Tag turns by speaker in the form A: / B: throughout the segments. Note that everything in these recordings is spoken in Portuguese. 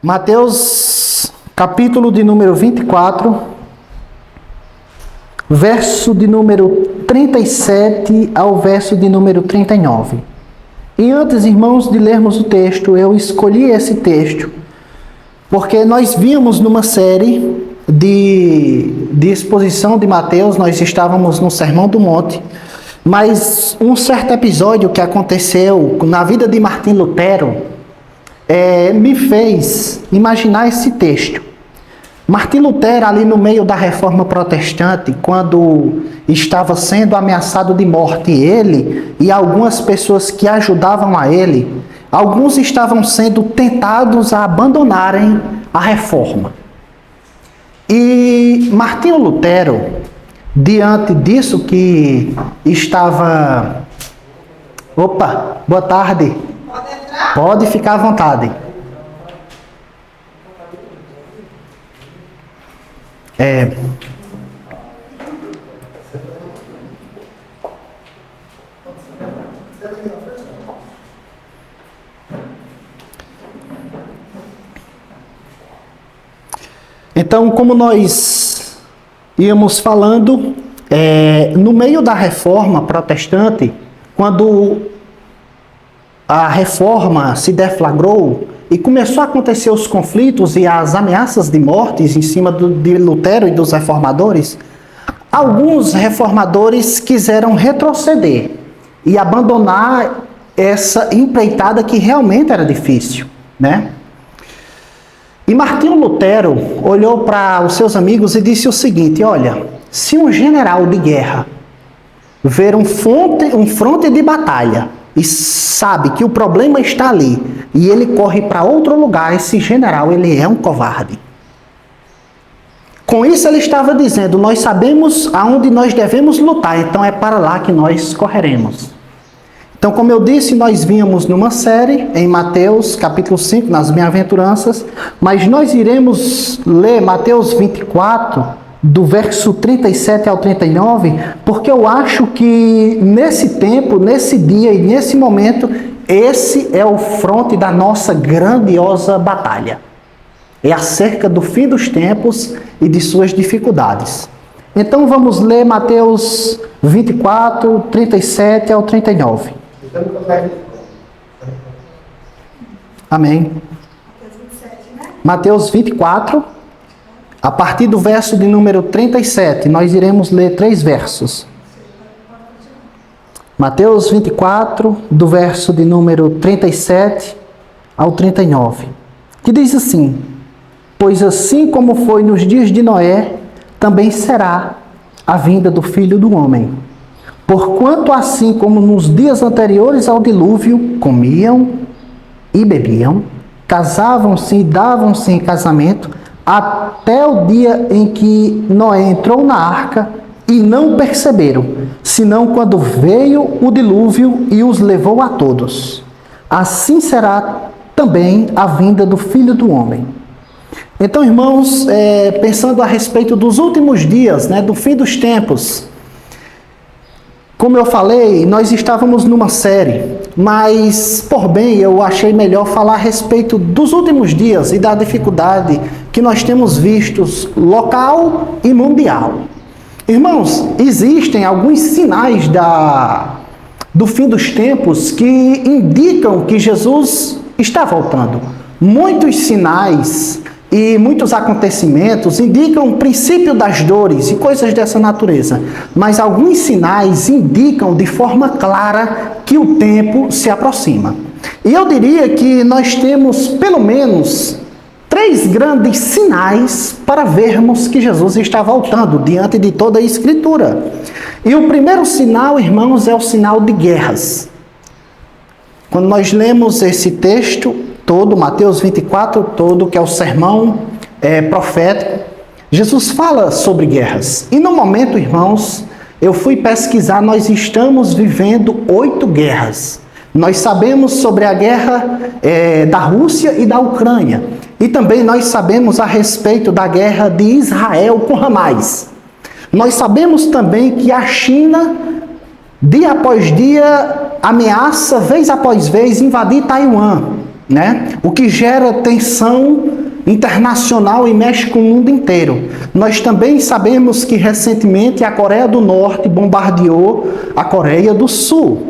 A: Mateus, capítulo de número 24, verso de número 37 ao verso de número 39. E antes, irmãos, de lermos o texto, eu escolhi esse texto porque nós vimos numa série de exposição de Mateus, nós estávamos no Sermão do Monte, mas um certo episódio que aconteceu na vida de Martim Lutero me fez imaginar esse texto. Martim Lutero, ali no meio da Reforma Protestante, quando estava sendo ameaçado de morte, ele e algumas pessoas que ajudavam a ele, alguns estavam sendo tentados a abandonarem a Reforma. E Martim Lutero, diante disso que estava... Opa, boa tarde.
B: Pode entrar?
A: Pode ficar à vontade. Então, como nós íamos falando, no meio da Reforma Protestante, quando a Reforma se deflagrou e começou a acontecer os conflitos e as ameaças de mortes em cima de Lutero e dos reformadores, alguns reformadores quiseram retroceder e abandonar essa empreitada que realmente era difícil, né? E Martinho Lutero olhou para os seus amigos e disse o seguinte: olha, se um general de guerra ver um fronte de batalha e sabe que o problema está ali e ele corre para outro lugar, esse general, ele é um covarde. Com isso ele estava dizendo: nós sabemos aonde nós devemos lutar, então é para lá que nós correremos. Então, como eu disse, nós vínhamos numa série em Mateus, capítulo 5, nas bem-aventuranças, mas nós iremos ler Mateus 24, do verso 37 ao 39, porque eu acho que nesse tempo, nesse dia e nesse momento, esse é o fronte da nossa grandiosa batalha. É acerca do fim dos tempos e de suas dificuldades. Então vamos ler Mateus 24, 37 ao 39. Amém. Mateus 24, a partir do verso de número 37, nós iremos ler 3 versos. Mateus 24, do verso de número 37 ao 39, que diz assim: pois assim como foi nos dias de Noé, também será a vinda do Filho do Homem. Porquanto assim como nos dias anteriores ao dilúvio, comiam e bebiam, casavam-se e davam-se em casamento, até o dia em que Noé entrou na arca, e não perceberam, senão quando veio o dilúvio e os levou a todos. Assim será também a vinda do Filho do Homem. Então, irmãos, pensando a respeito dos últimos dias, do fim dos tempos, como eu falei, nós estávamos numa série, mas, por bem, eu achei melhor falar a respeito dos últimos dias e da dificuldade que nós temos vistos local e mundial. Irmãos, existem alguns sinais do fim dos tempos que indicam que Jesus está voltando. Muitos sinais e muitos acontecimentos indicam o princípio das dores e coisas dessa natureza. Mas alguns sinais indicam de forma clara que o tempo se aproxima. E eu diria que nós temos pelo menos 3 grandes sinais para vermos que Jesus está voltando diante de toda a Escritura. E o primeiro sinal, irmãos, é o sinal de guerras. Quando nós lemos esse texto todo, Mateus 24 todo, que é o sermão profético, Jesus fala sobre guerras. E no momento, irmãos, eu fui pesquisar, nós estamos vivendo 8 guerras. Nós sabemos sobre a guerra da Rússia e da Ucrânia. E também nós sabemos a respeito da guerra de Israel com Hamas. Nós sabemos também que a China, dia após dia, ameaça, vez após vez, invadir Taiwan. né? O que gera tensão internacional e mexe com o mundo inteiro. Nós também sabemos que recentemente a Coreia do Norte bombardeou a Coreia do Sul.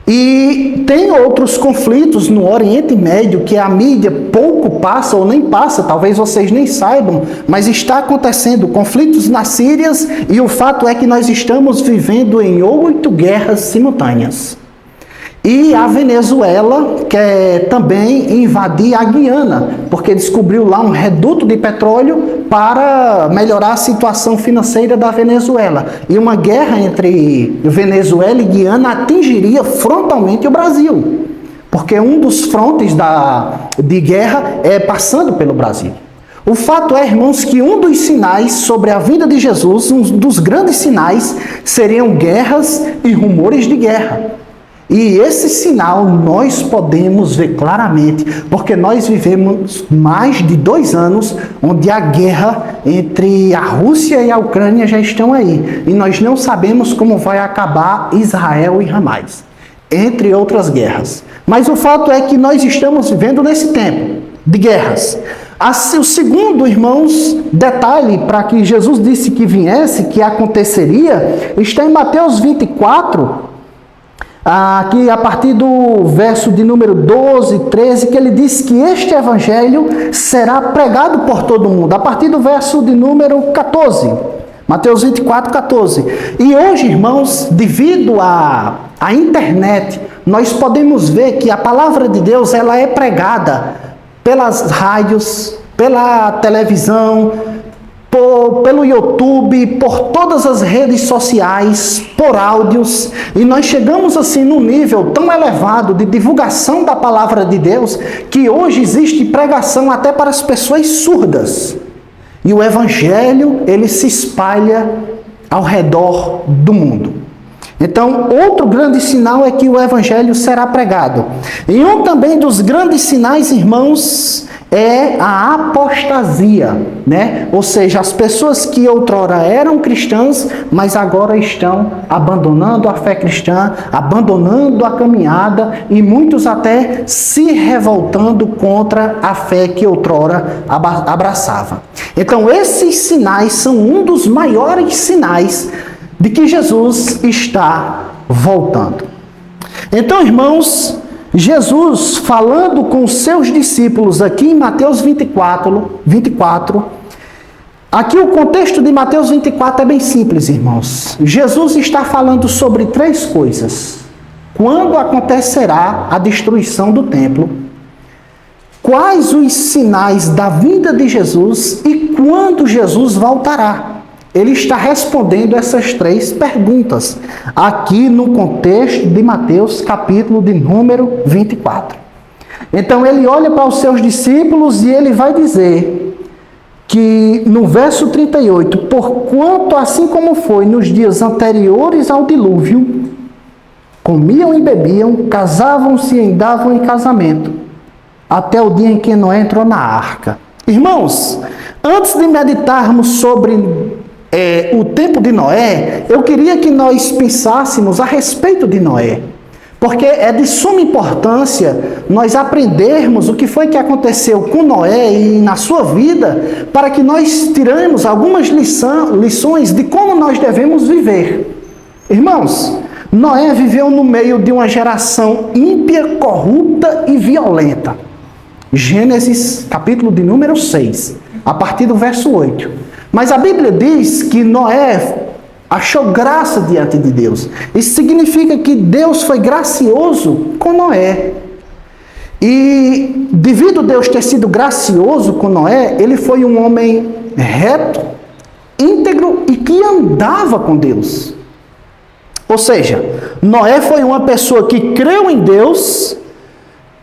A: E tem outros conflitos no Oriente Médio que a mídia pouco passa ou nem passa, talvez vocês nem saibam, mas está acontecendo conflitos na Síria e o fato é que nós estamos vivendo em 8 guerras simultâneas. E a Venezuela quer também invadir a Guiana, porque descobriu lá um reduto de petróleo para melhorar a situação financeira da Venezuela. E uma guerra entre Venezuela e Guiana atingiria frontalmente o Brasil, porque um dos frontes de guerra é passando pelo Brasil. O fato é, irmãos, que um dos sinais sobre a vinda de Jesus, um dos grandes sinais, seriam guerras e rumores de guerra. E esse sinal nós podemos ver claramente, porque nós vivemos mais de 2 anos onde a guerra entre a Rússia e a Ucrânia já estão aí. E nós não sabemos como vai acabar Israel e Hamas, entre outras guerras. Mas o fato é que nós estamos vivendo nesse tempo de guerras. O segundo, irmãos, detalhe para que Jesus disse que viesse, que aconteceria, está em Mateus 24, aqui a partir do verso de número 12, 13, que ele diz que este evangelho será pregado por todo mundo, a partir do verso de número 14, Mateus 24, 14. E hoje, irmãos, devido à internet, nós podemos ver que a palavra de Deus ela é pregada pelas rádios, pela televisão, pelo YouTube, por todas as redes sociais, por áudios, e nós chegamos assim num nível tão elevado de divulgação da palavra de Deus, que hoje existe pregação até para as pessoas surdas. E o evangelho, ele se espalha ao redor do mundo. Então, outro grande sinal é que o evangelho será pregado. E um também dos grandes sinais, irmãos, é a apostasia, né? Ou seja, as pessoas que outrora eram cristãs, mas agora estão abandonando a fé cristã, abandonando a caminhada e muitos até se revoltando contra a fé que outrora abraçava. Então, esses sinais são um dos maiores sinais de que Jesus está voltando. Então, irmãos, Jesus falando com os seus discípulos aqui em Mateus 24, aqui o contexto de Mateus 24 é bem simples, irmãos. Jesus está falando sobre 3 coisas. Quando acontecerá a destruição do templo, quais os sinais da vinda de Jesus e quando Jesus voltará. Ele está respondendo essas 3 perguntas, aqui no contexto de Mateus, capítulo de número 24. Então, ele olha para os seus discípulos e ele vai dizer que, no verso 38, porquanto assim como foi nos dias anteriores ao dilúvio, comiam e bebiam, casavam-se e andavam em casamento, até o dia em que Noé entrou na arca. Irmãos, antes de meditarmos sobre o tempo de Noé, eu queria que nós pensássemos a respeito de Noé, porque é de suma importância nós aprendermos o que foi que aconteceu com Noé e na sua vida, para que nós tiremos algumas lições de como nós devemos viver. Irmãos, Noé viveu no meio de uma geração ímpia, corrupta e violenta. Gênesis, capítulo de número 6, a partir do verso 8. Mas a Bíblia diz que Noé achou graça diante de Deus. Isso significa que Deus foi gracioso com Noé. E devido a Deus ter sido gracioso com Noé, ele foi um homem reto, íntegro e que andava com Deus. Ou seja, Noé foi uma pessoa que creu em Deus,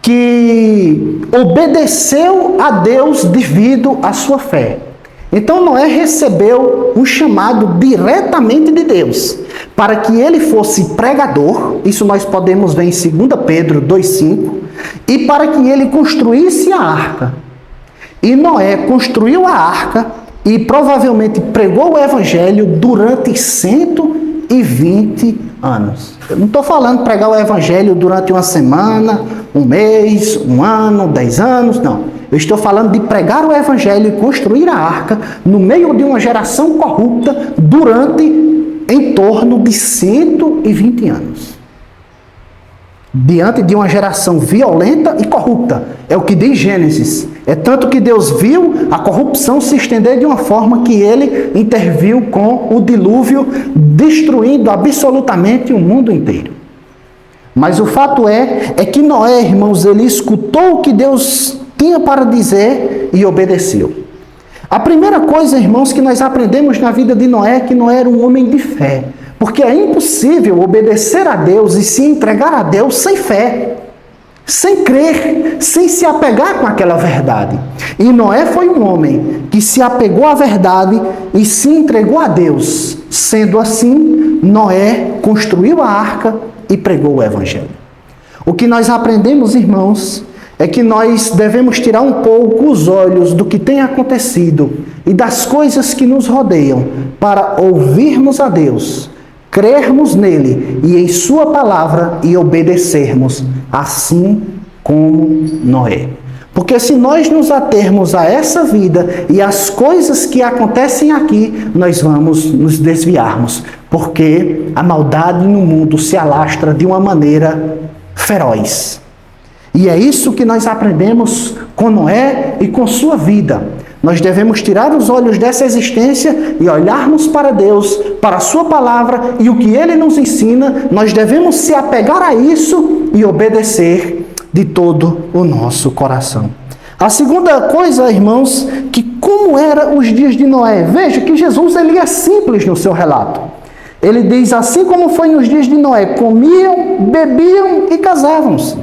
A: que obedeceu a Deus devido à sua fé. Então Noé recebeu um chamado diretamente de Deus, para que ele fosse pregador, isso nós podemos ver em 2 Pedro 2,5, e para que ele construísse a arca. E Noé construiu a arca e provavelmente pregou o evangelho durante 120 120 anos. Eu não estou falando pregar o evangelho durante uma semana, um mês, um ano, 10 anos, não. Eu estou falando de pregar o evangelho e construir a arca no meio de uma geração corrupta durante em torno de 120 anos. Diante de uma geração violenta e corrupta. É o que diz Gênesis. É tanto que Deus viu a corrupção se estender de uma forma que ele interviu com o dilúvio, destruindo absolutamente o mundo inteiro. Mas o fato é que Noé, irmãos, ele escutou o que Deus tinha para dizer e obedeceu. A primeira coisa, irmãos, que nós aprendemos na vida de Noé é que Noé era um homem de fé. Porque é impossível obedecer a Deus e se entregar a Deus sem fé, sem crer, sem se apegar com aquela verdade. E Noé foi um homem que se apegou à verdade e se entregou a Deus. Sendo assim, Noé construiu a arca e pregou o evangelho. O que nós aprendemos, irmãos, é que nós devemos tirar um pouco os olhos do que tem acontecido e das coisas que nos rodeiam para ouvirmos a Deus, crermos nele e em sua palavra e obedecermos, assim como Noé. Porque se nós nos atermos a essa vida e às coisas que acontecem aqui, nós vamos nos desviarmos. Porque a maldade no mundo se alastra de uma maneira feroz. E é isso que nós aprendemos com Noé e com sua vida. Nós devemos tirar os olhos dessa existência e olharmos para Deus, para a sua palavra e o que ele nos ensina. Nós devemos se apegar a isso e obedecer de todo o nosso coração. A segunda coisa, irmãos, que como eram os dias de Noé. Veja que Jesus ele é simples no seu relato. Ele diz, assim como foi nos dias de Noé, comiam, bebiam e casavam-se.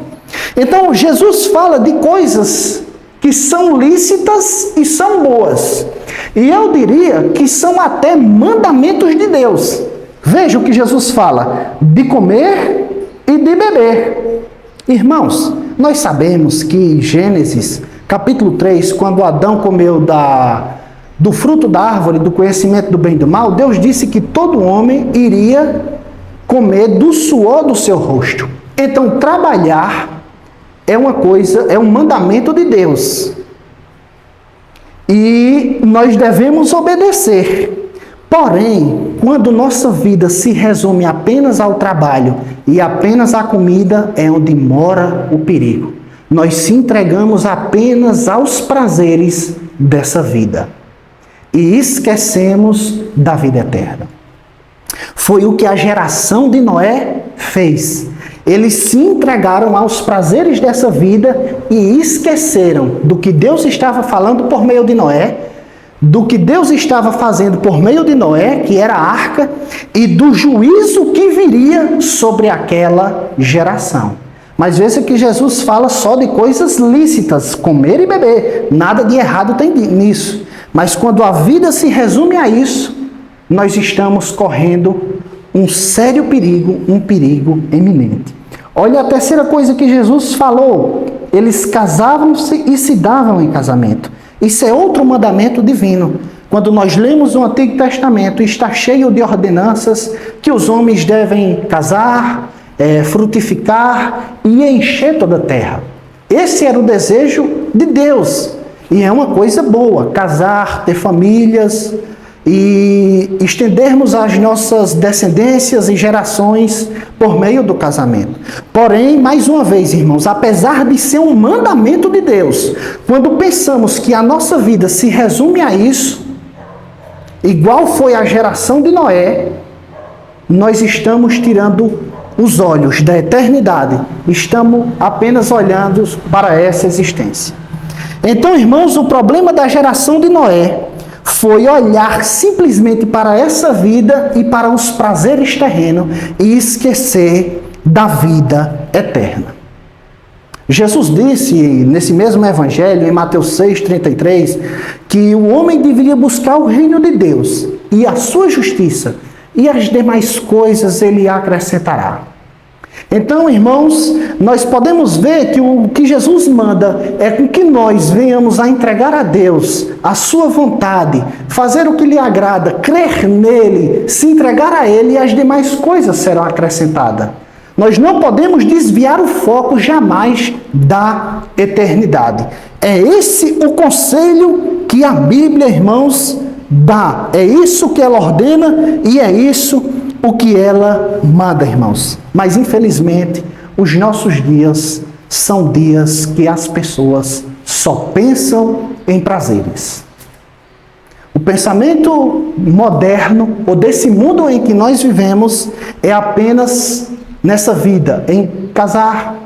A: Então, Jesus fala de coisas que são lícitas e são boas. E eu diria que são até mandamentos de Deus. Veja o que Jesus fala, de comer e de beber. Irmãos, nós sabemos que em Gênesis, capítulo 3, quando Adão comeu do fruto da árvore, do conhecimento do bem e do mal, Deus disse que todo homem iria comer do suor do seu rosto. Então, trabalhar é uma coisa, é um mandamento de Deus. E nós devemos obedecer. Porém, quando nossa vida se resume apenas ao trabalho e apenas à comida, é onde mora o perigo. Nós se entregamos apenas aos prazeres dessa vida. E esquecemos da vida eterna. Foi o que a geração de Noé fez. Eles se entregaram aos prazeres dessa vida e esqueceram do que Deus estava falando por meio de Noé, do que Deus estava fazendo por meio de Noé, que era a arca, e do juízo que viria sobre aquela geração. Mas veja que Jesus fala só de coisas lícitas, comer e beber. Nada de errado tem nisso. Mas quando a vida se resume a isso, nós estamos correndo um sério perigo, um perigo eminente. Olha a terceira coisa que Jesus falou. Eles casavam-se e se davam em casamento. Isso é outro mandamento divino. Quando nós lemos o Antigo Testamento, está cheio de ordenanças que os homens devem casar, frutificar e encher toda a terra. Esse era o desejo de Deus. E é uma coisa boa, casar, ter famílias e estendermos as nossas descendências e gerações por meio do casamento. Porém, mais uma vez, irmãos, apesar de ser um mandamento de Deus, quando pensamos que a nossa vida se resume a isso, igual foi a geração de Noé, nós estamos tirando os olhos da eternidade, estamos apenas olhando para essa existência. Então, irmãos, o problema da geração de Noé foi olhar simplesmente para essa vida e para os prazeres terrenos e esquecer da vida eterna. Jesus disse nesse mesmo evangelho, em Mateus 6,33, que o homem deveria buscar o reino de Deus e a sua justiça, e as demais coisas ele acrescentará. Então, irmãos, nós podemos ver que o que Jesus manda é com que nós venhamos a entregar a Deus a sua vontade, fazer o que lhe agrada, crer nele, se entregar a ele, e as demais coisas serão acrescentadas. Nós não podemos desviar o foco jamais da eternidade. É esse o conselho que a Bíblia, irmãos, dá. É isso que ela ordena e é isso o que ela manda, irmãos. Mas, infelizmente, os nossos dias são dias que as pessoas só pensam em prazeres. O pensamento moderno, ou desse mundo em que nós vivemos, é apenas nessa vida, em casar,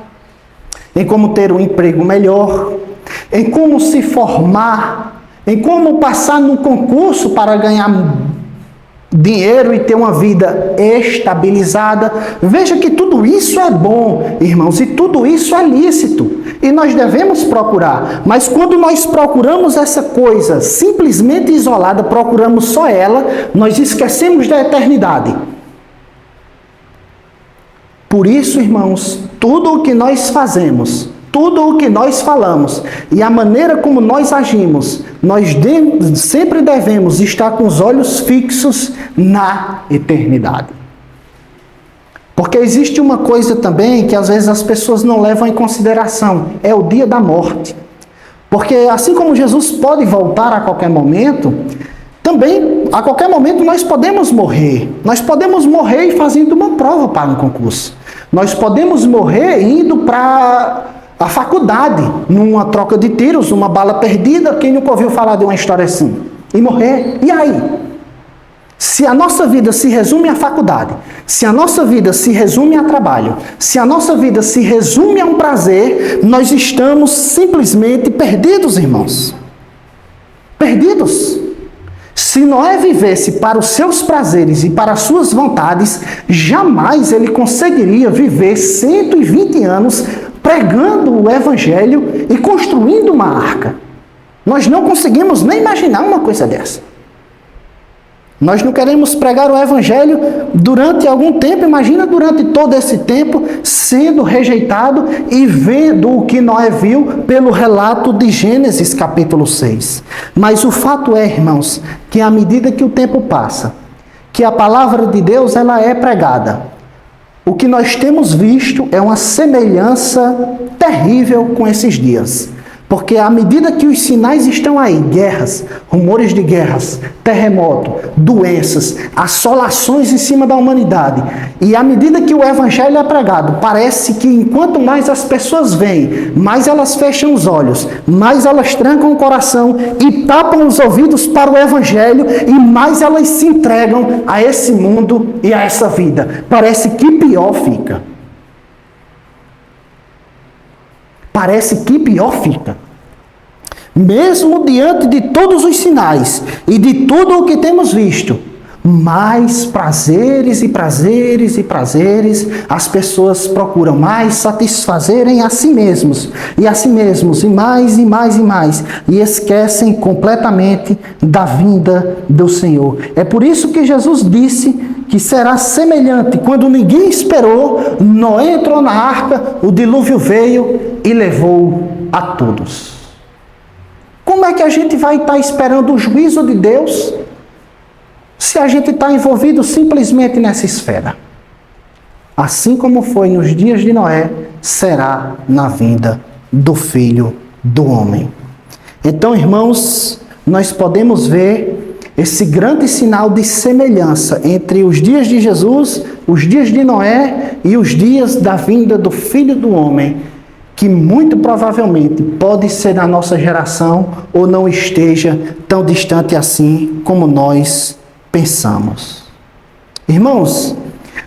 A: em como ter um emprego melhor, em como se formar, em como passar num concurso para ganhar dinheiro e ter uma vida estabilizada. Veja que tudo isso é bom, irmãos, e tudo isso é lícito. E nós devemos procurar. Mas quando nós procuramos essa coisa simplesmente isolada, procuramos só ela, nós esquecemos da eternidade. Por isso, irmãos, tudo o que nós fazemos, tudo o que nós falamos e a maneira como nós agimos, nós sempre devemos estar com os olhos fixos na eternidade. Porque existe uma coisa também que às vezes as pessoas não levam em consideração, é o dia da morte. Porque assim como Jesus pode voltar a qualquer momento, também a qualquer momento nós podemos morrer. Nós podemos morrer fazendo uma prova para um concurso. Nós podemos morrer indo para a faculdade, numa troca de tiros, uma bala perdida. Quem nunca ouviu falar de uma história assim? E morrer. E aí? Se a nossa vida se resume à faculdade, se a nossa vida se resume a trabalho, se a nossa vida se resume a um prazer, nós estamos simplesmente perdidos, irmãos. Perdidos. Se Noé vivesse para os seus prazeres e para as suas vontades, jamais ele conseguiria viver 120 anos pregando o Evangelho e construindo uma arca. Nós não conseguimos nem imaginar uma coisa dessa. Nós não queremos pregar o Evangelho durante algum tempo, imagina durante todo esse tempo sendo rejeitado e vendo o que Noé viu pelo relato de Gênesis capítulo 6. Mas o fato é, irmãos, que à medida que o tempo passa, que a palavra de Deus ela é pregada, o que nós temos visto é uma semelhança terrível com esses dias. Porque à medida que os sinais estão aí, guerras, rumores de guerras, terremoto, doenças, assolações em cima da humanidade, e à medida que o Evangelho é pregado, parece que enquanto mais as pessoas veem, mais elas fecham os olhos, mais elas trancam o coração e tapam os ouvidos para o Evangelho, e mais elas se entregam a esse mundo e a essa vida. Parece que pior fica. Parece que pior fica. Mesmo diante de todos os sinais e de tudo o que temos visto, mais prazeres e prazeres e prazeres, as pessoas procuram mais satisfazerem a si mesmos, e mais e mais e mais, e esquecem completamente da vinda do Senhor. É por isso que Jesus disse que será semelhante. Quando ninguém esperou, Noé entrou na arca, o dilúvio veio e levou a todos. Como é que a gente vai estar esperando o juízo de Deus se a gente está envolvido simplesmente nessa esfera? Assim como foi nos dias de Noé, será na vinda do Filho do Homem. Então, irmãos, nós podemos ver esse grande sinal de semelhança entre os dias de Jesus, os dias de Noé e os dias da vinda do Filho do Homem, que muito provavelmente pode ser na nossa geração ou não esteja tão distante assim como nós pensamos. Irmãos,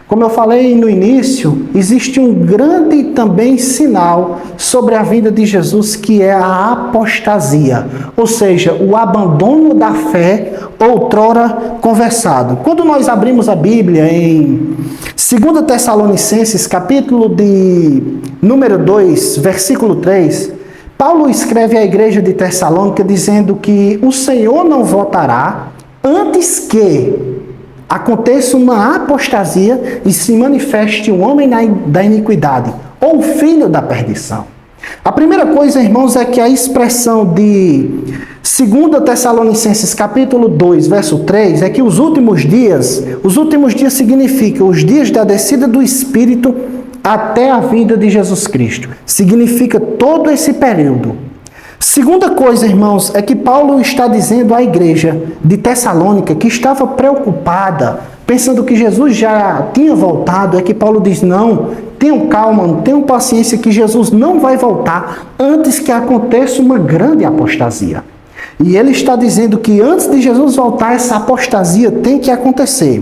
A: como eu falei no início, existe um grande também sinal sobre a vinda de Jesus, que é a apostasia, ou seja, o abandono da fé outrora conversado. Quando nós abrimos a Bíblia em 2 Tessalonicenses, capítulo de número 2, versículo 3, Paulo escreve à igreja de Tessalônica dizendo que o Senhor não voltará antes que aconteça uma apostasia e se manifeste o homem da iniquidade, ou o filho da perdição. A primeira coisa, irmãos, é que a expressão de 2 Tessalonicenses capítulo 2, verso 3, é que os últimos dias significa os dias da descida do Espírito até a vinda de Jesus Cristo. Significa todo esse período. Segunda coisa, irmãos, é que Paulo está dizendo à igreja de Tessalônica, que estava preocupada, pensando que Jesus já tinha voltado, é que Paulo diz, não, tenham calma, tenham paciência, que Jesus não vai voltar antes que aconteça uma grande apostasia. E ele está dizendo que antes de Jesus voltar, essa apostasia tem que acontecer.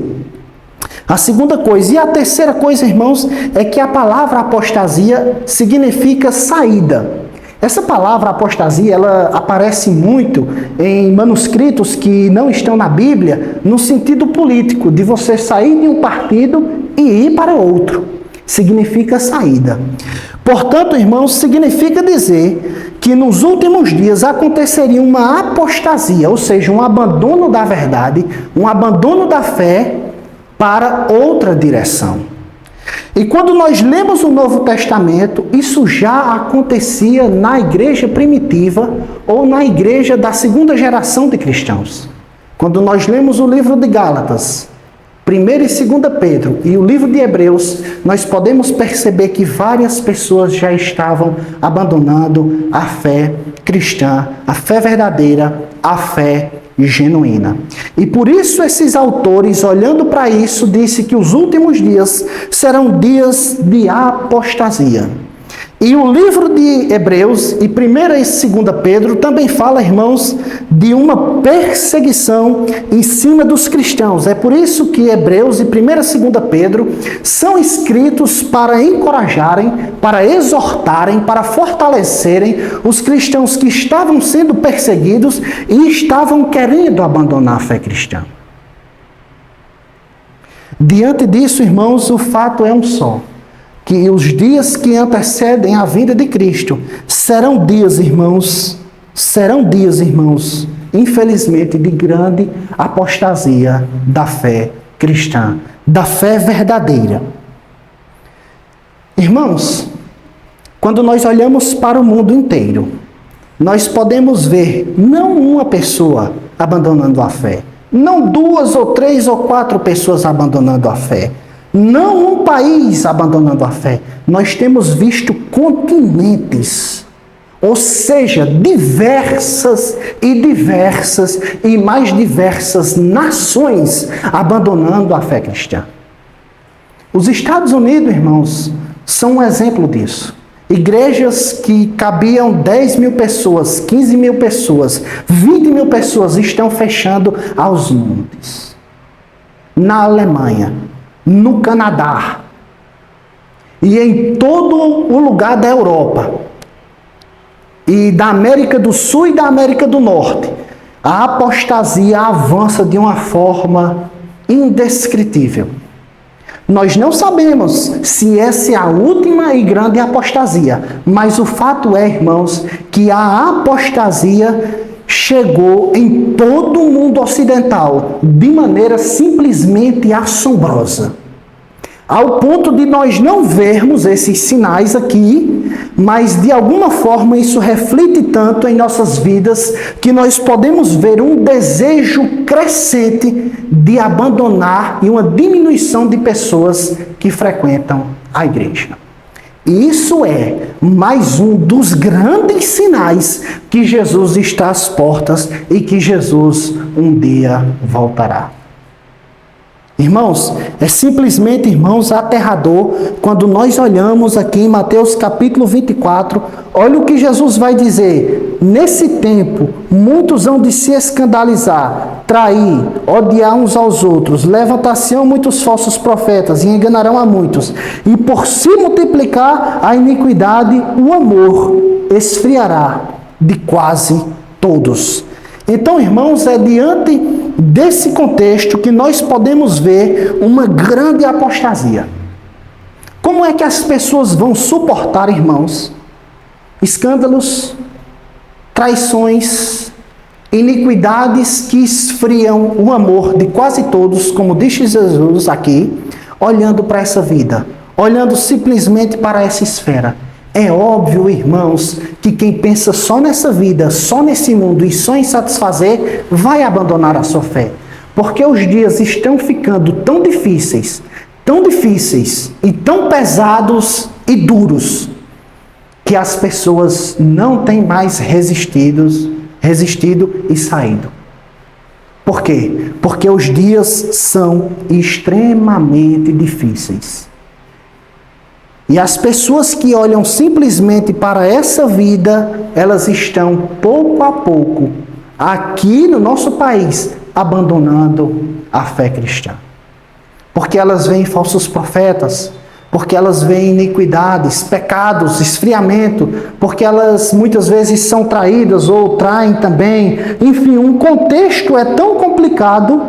A: A segunda coisa. E a terceira coisa, irmãos, é que a palavra apostasia significa saída. Essa palavra apostasia, ela aparece muito em manuscritos que não estão na Bíblia, no sentido político, de você sair de um partido e ir para outro. Significa saída. Portanto, irmãos, significa dizer que nos últimos dias aconteceria uma apostasia, ou seja, um abandono da verdade, um abandono da fé para outra direção. E quando nós lemos o Novo Testamento, isso já acontecia na igreja primitiva ou na igreja da segunda geração de cristãos. Quando nós lemos o livro de Gálatas, 1 e 2 Pedro e o livro de Hebreus, nós podemos perceber que várias pessoas já estavam abandonando a fé cristã, a fé verdadeira, a fé genuína. E por isso esses autores, olhando para isso, disse que os últimos dias serão dias de apostasia. E o livro de Hebreus e 1 e 2 Pedro também fala, irmãos, de uma perseguição em cima dos cristãos. É por isso que Hebreus e 1 e 2 Pedro são escritos para encorajarem, para exortarem, para fortalecerem os cristãos que estavam sendo perseguidos e estavam querendo abandonar a fé cristã. Diante disso, irmãos, o fato é um só. Que os dias que antecedem a vinda de Cristo serão dias, irmãos, infelizmente, de grande apostasia da fé cristã, da fé verdadeira. Irmãos, quando nós olhamos para o mundo inteiro, nós podemos ver não uma pessoa abandonando a fé, não 2 ou 3 ou 4 pessoas abandonando a fé, não um país abandonando a fé. Nós temos visto continentes, ou seja, diversas e mais diversas nações abandonando a fé cristã. Os Estados Unidos, irmãos, são um exemplo disso. Igrejas que cabiam 10 mil pessoas, 15 mil pessoas, 20 mil pessoas estão fechando aos montes. Na Alemanha, no Canadá e em todo o lugar da Europa e da América do Sul e da América do Norte, a apostasia avança de uma forma indescritível. Nós não sabemos se essa é a última e grande apostasia, mas o fato é, irmãos, que a apostasia chegou em todo o mundo ocidental de maneira simplesmente assombrosa. Ao ponto de nós não vermos esses sinais aqui, mas de alguma forma isso reflete tanto em nossas vidas que nós podemos ver um desejo crescente de abandonar e uma diminuição de pessoas que frequentam a igreja. E isso é mais um dos grandes sinais que Jesus está às portas e que Jesus um dia voltará. Irmãos, é simplesmente, irmãos, aterrador quando nós olhamos aqui em Mateus capítulo 24, olha o que Jesus vai dizer. Nesse tempo, muitos hão de se escandalizar, trair, odiar uns aos outros, levantar-se-ão muitos falsos profetas e enganarão a muitos. E por se multiplicar a iniquidade, o amor esfriará de quase todos. Então, irmãos, é diante desse contexto que nós podemos ver uma grande apostasia. Como é que as pessoas vão suportar, irmãos, escândalos, traições, iniquidades que esfriam o amor de quase todos, como disse Jesus aqui, olhando para essa vida, olhando simplesmente para essa esfera. É óbvio, irmãos, que quem pensa só nessa vida, só nesse mundo e só em satisfazer, vai abandonar a sua fé. Porque os dias estão ficando tão difíceis e tão pesados e duros, que as pessoas não têm mais resistido e saído. Por quê? Porque os dias são extremamente difíceis. E as pessoas que olham simplesmente para essa vida, elas estão pouco a pouco, aqui no nosso país, abandonando a fé cristã. Porque elas veem falsos profetas, porque elas veem iniquidades, pecados, esfriamento, porque elas muitas vezes são traídas ou traem também. Enfim, um contexto é tão complicado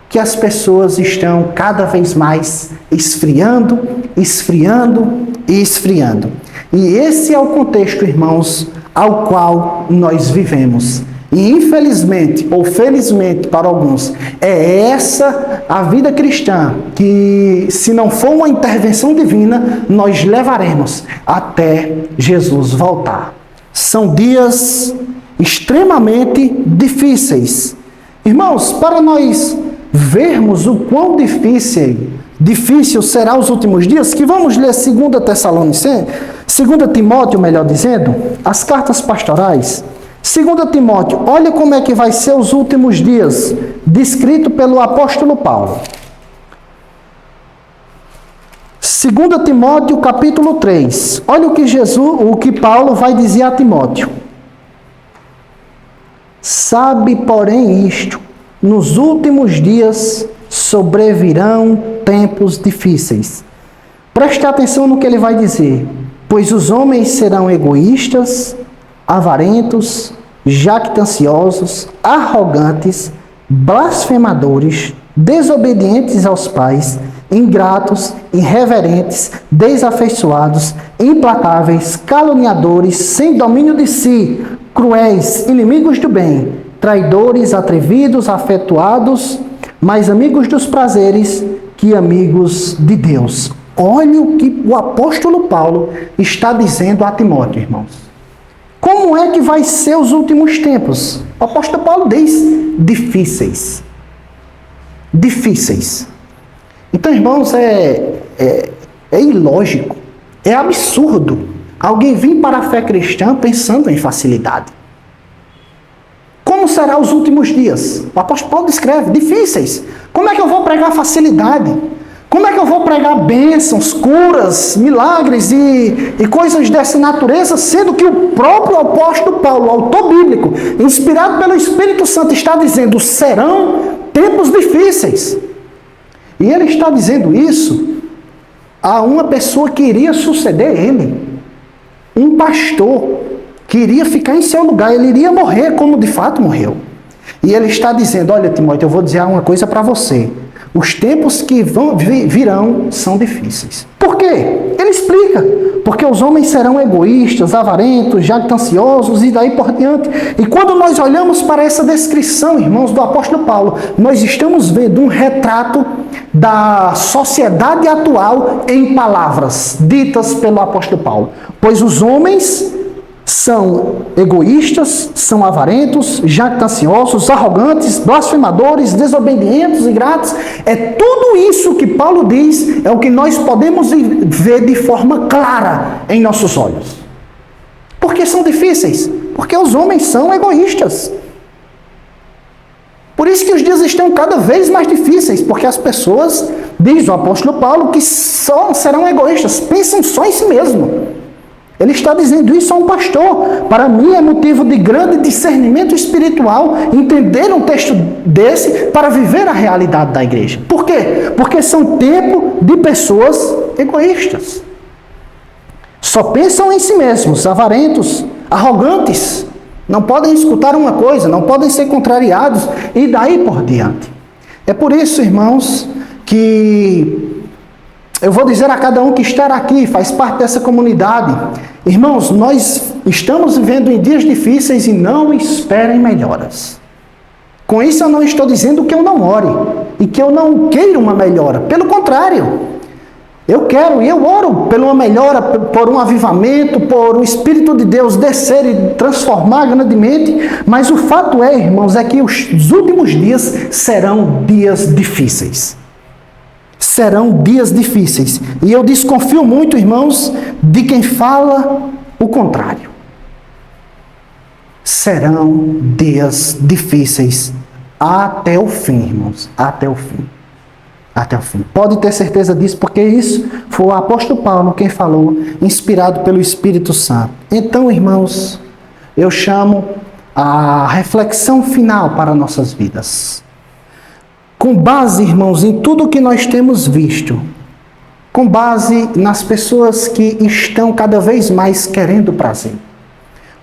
A: que as pessoas estão cada vez mais esfriando. E esse é o contexto, irmãos, ao qual nós vivemos. E infelizmente, ou felizmente para alguns, é essa a vida cristã que, se não for uma intervenção divina, nós levaremos até Jesus voltar. São dias extremamente difíceis. Irmãos, para nós vermos o quão difícil será os últimos dias, que vamos ler 2 Timóteo, melhor dizendo, as cartas pastorais. 2 Timóteo, olha como é que vai ser os últimos dias, descrito pelo apóstolo Paulo. 2 Timóteo, capítulo 3. Olha o que Paulo vai dizer a Timóteo. Sabe, porém, isto: nos últimos dias sobrevirão tempos difíceis. Preste atenção no que ele vai dizer. Pois os homens serão egoístas, avarentos, jactanciosos, arrogantes, blasfemadores, desobedientes aos pais, ingratos, irreverentes, desafeiçoados, implacáveis, caluniadores, sem domínio de si, cruéis, inimigos do bem, traidores, atrevidos, afetuados, mais amigos dos prazeres que amigos de Deus. Olha o que o apóstolo Paulo está dizendo a Timóteo, irmãos. Como é que vai ser os últimos tempos? O apóstolo Paulo diz: difíceis. Então, irmãos, é ilógico, é absurdo alguém vir para a fé cristã pensando em facilidade. Como serão os últimos dias? O apóstolo Paulo descreve: difíceis. Como é que eu vou pregar facilidade? Como é que eu vou pregar bênçãos, curas, milagres e coisas dessa natureza, sendo que o próprio apóstolo Paulo, o autor bíblico, inspirado pelo Espírito Santo, está dizendo: serão tempos difíceis. E ele está dizendo isso a uma pessoa que iria suceder ele, um pastor que iria ficar em seu lugar, ele iria morrer como de fato morreu. E ele está dizendo: olha, Timóteo, eu vou dizer uma coisa para você. Os tempos que virão são difíceis. Por quê? Ele explica. Porque os homens serão egoístas, avarentos, jactanciosos e daí por diante. E quando nós olhamos para essa descrição, irmãos, do apóstolo Paulo, nós estamos vendo um retrato da sociedade atual em palavras ditas pelo apóstolo Paulo. Pois os homens são egoístas, são avarentos, jactanciosos, arrogantes, blasfemadores, desobedientes, ingratos. É tudo isso que Paulo diz, é o que nós podemos ver de forma clara em nossos olhos. Por que são difíceis? Porque os homens são egoístas. Por isso que os dias estão cada vez mais difíceis, porque as pessoas, diz o apóstolo Paulo, que só serão egoístas, pensam só em si mesmo. Ele está dizendo isso a um pastor. Para mim é motivo de grande discernimento espiritual entender um texto desse para viver a realidade da igreja. Por quê? Porque são tempo de pessoas egoístas. Só pensam em si mesmos, avarentos, arrogantes. Não podem escutar uma coisa, não podem ser contrariados e daí por diante. É por isso, irmãos, que eu vou dizer a cada um que está aqui, faz parte dessa comunidade. Irmãos, nós estamos vivendo em dias difíceis e não esperem melhoras. Com isso eu não estou dizendo que eu não ore e que eu não queira uma melhora. Pelo contrário, eu quero e eu oro por uma melhora, por um avivamento, por o Espírito de Deus descer e transformar grandemente. Mas o fato é, irmãos, é que os últimos dias serão dias difíceis. Serão dias difíceis. E eu desconfio muito, irmãos, de quem fala o contrário. Serão dias difíceis até o fim, irmãos. Até o fim. Até o fim. Pode ter certeza disso, porque isso foi o apóstolo Paulo quem falou, inspirado pelo Espírito Santo. Então, irmãos, eu chamo a reflexão final para nossas vidas. Com base, irmãos, em tudo que nós temos visto, com base nas pessoas que estão cada vez mais querendo prazer,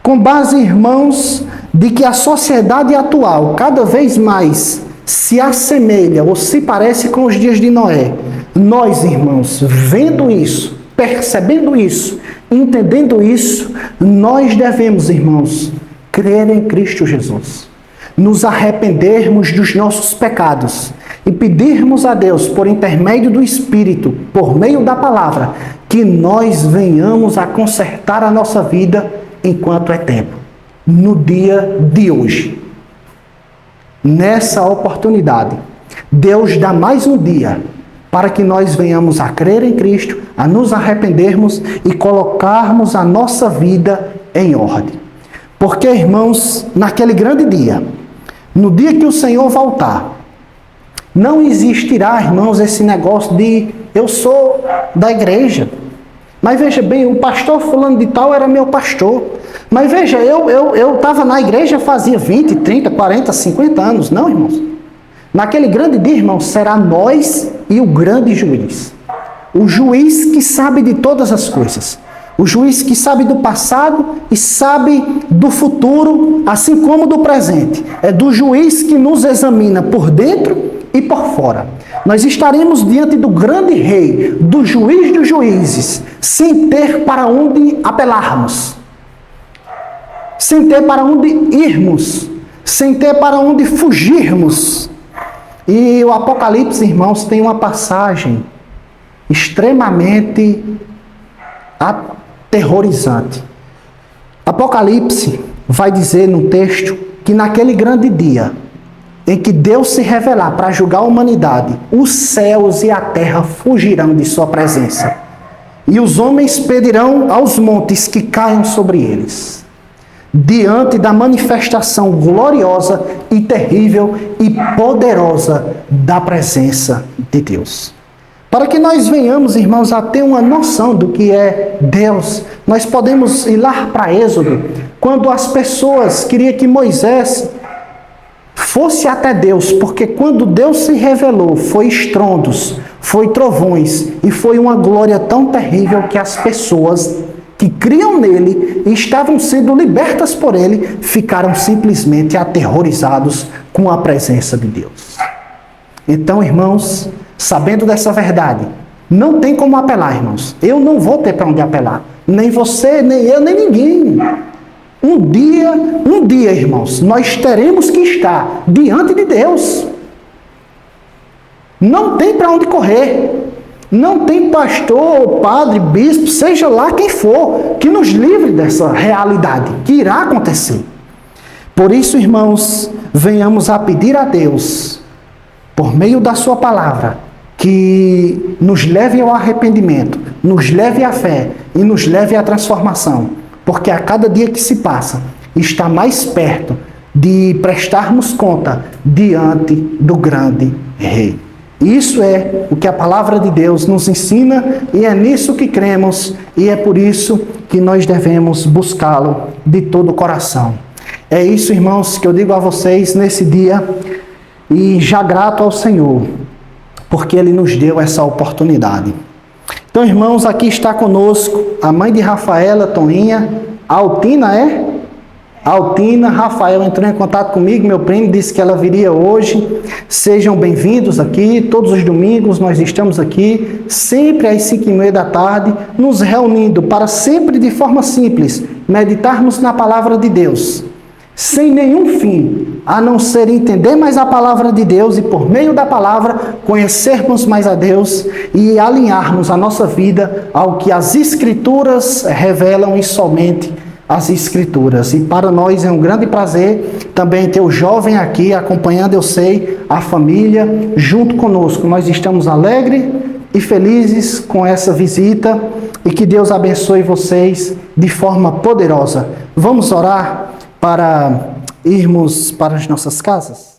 A: com base, irmãos, de que a sociedade atual cada vez mais se assemelha ou se parece com os dias de Noé. Nós, irmãos, vendo isso, percebendo isso, entendendo isso, nós devemos, irmãos, crer em Cristo Jesus, nos arrependermos dos nossos pecados e pedirmos a Deus, por intermédio do Espírito, por meio da palavra, que nós venhamos a consertar a nossa vida enquanto é tempo, no dia de hoje. Nessa oportunidade, Deus dá mais um dia para que nós venhamos a crer em Cristo, a nos arrependermos e colocarmos a nossa vida em ordem. Porque, irmãos, naquele grande dia, no dia que o Senhor voltar, não existirá, irmãos, esse negócio de eu sou da igreja. Mas veja bem, o pastor fulano de tal era meu pastor. Mas veja, eu estava na igreja fazia 20, 30, 40, 50 anos. Não, irmãos. Naquele grande dia, irmãos, será nós e o grande juiz. O juiz que sabe de todas as coisas. O juiz que sabe do passado e sabe do futuro, assim como do presente. É do juiz que nos examina por dentro e por fora. Nós estaremos diante do grande rei, do juiz dos juízes, sem ter para onde apelarmos, sem ter para onde irmos, sem ter para onde fugirmos. E o Apocalipse, irmãos, tem uma passagem extremamente aterrorizante. Apocalipse vai dizer no texto que naquele grande dia, em que Deus se revelar para julgar a humanidade, os céus e a terra fugirão de sua presença. E os homens pedirão aos montes que caiam sobre eles, diante da manifestação gloriosa e terrível e poderosa da presença de Deus. Para que nós venhamos, irmãos, a ter uma noção do que é Deus, nós podemos ir lá para Êxodo, quando as pessoas queriam que Moisés fosse até Deus, porque quando Deus se revelou, foi estrondos, foi trovões, e foi uma glória tão terrível que as pessoas que criam nele e estavam sendo libertas por ele, ficaram simplesmente aterrorizados com a presença de Deus. Então, irmãos, sabendo dessa verdade, não tem como apelar, irmãos. Eu não vou ter para onde apelar. Nem você, nem eu, nem ninguém. Um dia, irmãos, nós teremos que estar diante de Deus. Não tem para onde correr. Não tem pastor, padre, bispo, seja lá quem for, que nos livre dessa realidade que irá acontecer. Por isso, irmãos, venhamos a pedir a Deus, por meio da sua palavra, que nos leve ao arrependimento, nos leve à fé e nos leve à transformação. Porque a cada dia que se passa, está mais perto de prestarmos conta diante do grande Rei. Isso é o que a palavra de Deus nos ensina e é nisso que cremos e é por isso que nós devemos buscá-lo de todo o coração. É isso, irmãos, que eu digo a vocês nesse dia e já grato ao Senhor, porque Ele nos deu essa oportunidade. Então, irmãos, aqui está conosco a mãe de Rafaela, Toninha, Altina, Altina, Rafael entrou em contato comigo, meu primo, disse que ela viria hoje. Sejam bem-vindos aqui, todos os domingos nós estamos aqui, sempre às 5h30 da tarde, nos reunindo para sempre de forma simples, meditarmos na palavra de Deus, sem nenhum fim, a não ser entender mais a palavra de Deus e, por meio da palavra, conhecermos mais a Deus e alinharmos a nossa vida ao que as Escrituras revelam e somente as Escrituras. E para nós é um grande prazer também ter o jovem aqui acompanhando, eu sei, a família junto conosco. Nós estamos alegres e felizes com essa visita e que Deus abençoe vocês de forma poderosa. Vamos orar para irmos para as nossas casas?